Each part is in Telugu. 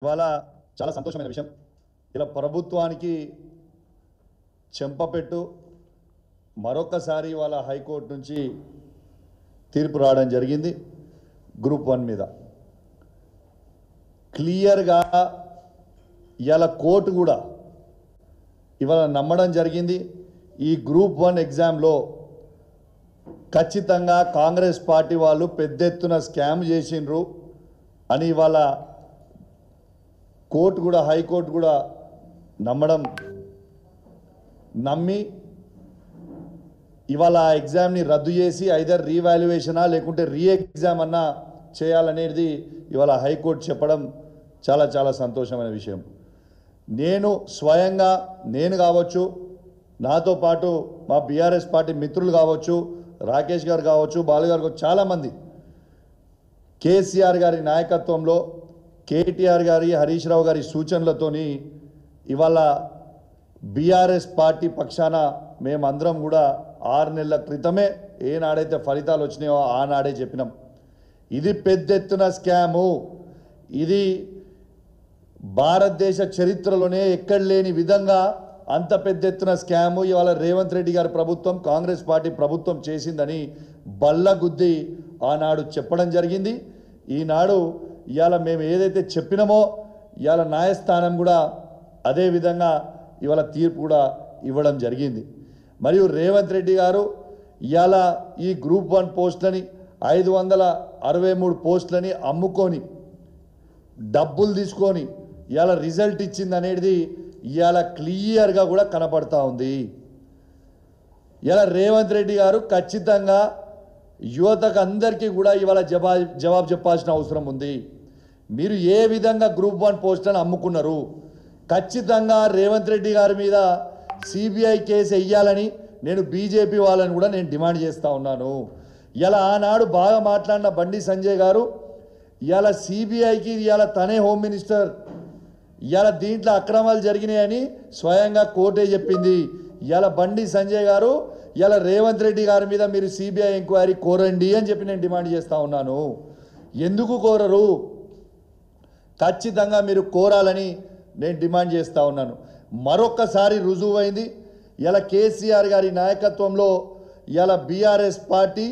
ఇవాళ చాలా సంతోషమైన విషయం. ఇలా ప్రభుత్వానికి చెంపపెట్టు మరొకసారి ఇవాళ హైకోర్టు నుంచి తీర్పు రావడం జరిగింది. గ్రూప్ 1 మీద క్లియర్గా ఇవాళ కోర్టు కూడా ఇవాళ నమ్మడం జరిగింది. ఈ గ్రూప్ 1 ఎగ్జామ్లో ఖచ్చితంగా కాంగ్రెస్ పార్టీ వాళ్ళు పెద్ద ఎత్తున స్కామ్ చేసిండ్రు అని ఇవాళ కోర్టు కూడా హైకోర్టు కూడా నమ్మి ఇవాళ ఆ ఎగ్జామ్ని రద్దు చేసి ఐదర్ రీవాల్యుయేషనా లేకుంటే రీ ఎగ్జామ్ అన్నా చేయాలనేది ఇవాళ హైకోర్టు చెప్పడం చాలా చాలా సంతోషమైన విషయం. నేను స్వయంగా నేను కావచ్చు, నాతో పాటు మా బీఆర్ఎస్ పార్టీ మిత్రులు కావచ్చు, రాకేష్ గారు కావచ్చు, బాలుగారు కావచ్చు, చాలామంది కేసీఆర్ గారి నాయకత్వంలో కేటీఆర్ గారి హరీష్ రావు గారి సూచనలతోని ఇవాళ బీఆర్ఎస్ పార్టీ పక్షాన మేమందరం కూడా 6 నెలల క్రితమే ఏనాడైతే ఫలితాలు వచ్చినాయో ఆనాడే చెప్పినాం, ఇది పెద్ద ఎత్తున స్కాము, ఇది భారతదేశ చరిత్రలోనే ఎక్కడ లేని విధంగా అంత పెద్ద ఎత్తున స్కాము ఇవాళ రేవంత్ రెడ్డి గారి ప్రభుత్వం కాంగ్రెస్ పార్టీ ప్రభుత్వం చేసిందని బల్లగుద్ది ఆనాడు చెప్పడం జరిగింది. ఈనాడు ఇవాళ మేము ఏదైతే చెప్పినామో ఇవాళ న్యాయస్థానం కూడా అదే విధంగా ఇవాళ తీర్పు కూడా ఇవ్వడం జరిగింది. మరియు రేవంత్ రెడ్డి గారు ఇవాళ ఈ గ్రూప్ 1 పోస్టులని 563 పోస్టులని అమ్ముకొని డబ్బులు తీసుకొని ఇవాళ రిజల్ట్ ఇచ్చింది అనేది ఇవాళ క్లియర్గా కూడా కనపడతా ఉంది. ఇవాళ రేవంత్ రెడ్డి గారు ఖచ్చితంగా యువతకు అందరికీ కూడా ఇవాళ జవాబు చెప్పాల్సిన అవసరం ఉంది. మీరు ఏ విధంగా గ్రూప్ 1 పోస్టులను అమ్ముకున్నారు, ఖచ్చితంగా రేవంత్ రెడ్డి గారి మీద సిబిఐ కేసు వెయ్యాలని నేను బీజేపీ వాళ్ళని కూడా నేను డిమాండ్ చేస్తూ ఉన్నాను. ఇలా ఆనాడు బాగా మాట్లాడిన బండి సంజయ్ గారు ఇవాళ సిబిఐకి ఇవాళ తనే హోమ్ మినిస్టర్, ఇవాళ దీంట్లో అక్రమాలు జరిగినాయని స్వయంగా కోర్టే చెప్పింది. ఇవాళ బండి సంజయ్ గారు ఇవాళ రేవంత్ రెడ్డి గారి మీద మీరు సిబిఐ ఎంక్వైరీ కోరండి అని చెప్పి నేను డిమాండ్ చేస్తూ ఉన్నాను. ఎందుకు కోరరు? ఖచ్చితంగా మీరు కోరాలని నేను డిమాండ్ చేస్తూ ఉన్నాను. మరొక్కసారి రుజువైంది ఇలా కేసీఆర్ గారి నాయకత్వంలో ఇలా బీఆర్ఎస్ పార్టీ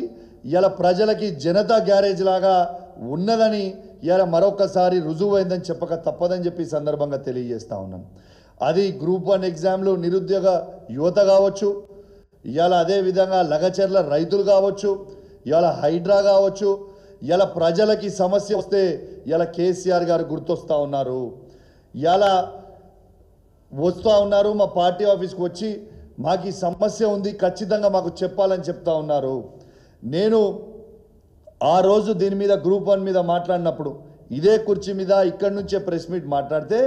ఇలా ప్రజలకి జనతా గ్యారేజ్ లాగా ఉన్నదని ఇలా మరొకసారి రుజువైందని చెప్పక తప్పదని చెప్పి సందర్భంగా తెలియజేస్తూ ఉన్నాను. అది గ్రూప్ 1 ఎగ్జామ్లో నిరుద్యోగ యువత కావచ్చు, ఇవాళ అదేవిధంగా లగచర్ల రైతులు కావచ్చు, ఇవాళ హైడ్రా కావచ్చు, ఇలా ప్రజలకి సమస్య వస్తే ఇలా కేసీఆర్ గారు గుర్తొస్తూ ఉన్నారు. ఇలా వస్తూ ఉన్నారు మా పార్టీ ఆఫీస్కి వచ్చి మాకు ఈ సమస్య ఉంది ఖచ్చితంగా మాకు చెప్పాలని చెప్తా ఉన్నారు. నేను ఆ రోజు దీని మీద గ్రూప్ 1 మీద మాట్లాడినప్పుడు ఇదే కుర్చీ మీద ఇక్కడి నుంచే ప్రెస్ మీట్ మాట్లాడితే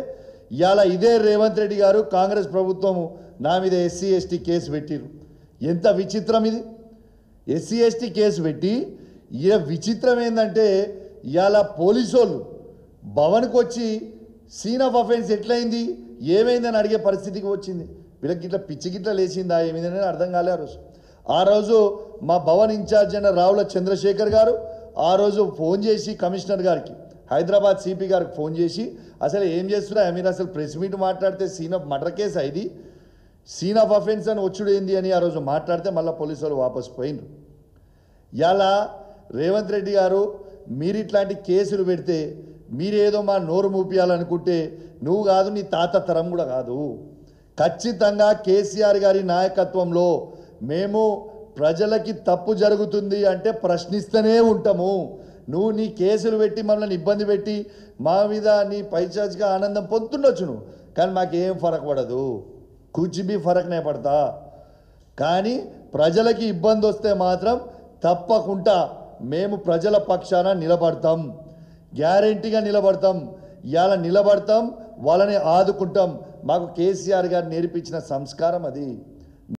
ఇవాళ ఇదే రేవంత్ రెడ్డి గారు కాంగ్రెస్ ప్రభుత్వము నా మీద ఎస్సీ ఎస్టీ కేసు పెట్టిరు. ఎంత విచిత్రం ఇది! ఎస్సీ ఎస్టీ కేసు పెట్టి ఇక విచిత్రం ఏంటంటే ఇవాళ పోలీసు వాళ్ళు భవన్కి వచ్చి సీన్ ఆఫ్ అఫెన్స్ ఎట్లయింది ఏమైందని అడిగే పరిస్థితికి వచ్చింది. వీళ్ళకి ఇట్లా పిచ్చి గిట్ల లేచిందా ఏమైందని అర్థం కాలే. ఆ రోజు మా భవన్ ఇన్ఛార్జ్ అయిన రావుల చంద్రశేఖర్ గారు ఆ రోజు ఫోన్ చేసి కమిషనర్ గారికి హైదరాబాద్ సిపి గారికి ఫోన్ చేసి అసలు ఏం చేస్తున్నా మీరు అసలు ప్రెస్ మీట్ మాట్లాడితే సీన్ ఆఫ్ మర్డర్ కేసు ఇది సీన్ ఆఫ్ అఫెన్స్ అని వచ్చుడు ఏంది అని ఆ రోజు మాట్లాడితే మళ్ళీ పోలీసు వాళ్ళు వాపసు పోయినరు. ఇలా రేవంత్ రెడ్డి గారు మీరు ఇట్లాంటి కేసులు పెడితే మీరేదో మా నోరు మూపియాలనుకుంటే నువ్వు కాదు నీ తాత తరం కూడా కాదు. ఖచ్చితంగా కేసీఆర్ గారి నాయకత్వంలో మేము ప్రజలకి తప్పు జరుగుతుంది అంటే ప్రశ్నిస్తూనే ఉంటాము. నువ్వు నీ కేసులు పెట్టి మమ్మల్ని ఇబ్బంది పెట్టి మా మీద నీ పైచాచిగా ఆనందం పొందుతుండొచ్చు నువ్వు, కానీ మాకేం ఫరక్ పడదు, కుచిబీ ఫరక్నే పడతా. కానీ ప్రజలకి ఇబ్బంది వస్తే మాత్రం తప్పకుండా మేము ప్రజల పక్షాన నిలబడతాం, గ్యారెంటీగా నిలబడతాం. ఇవాళ నిలబడతాం, వాళ్ళని ఆదుకుంటాం. మాకు కేసీఆర్ గారు నేర్పించిన సంస్కారం అది.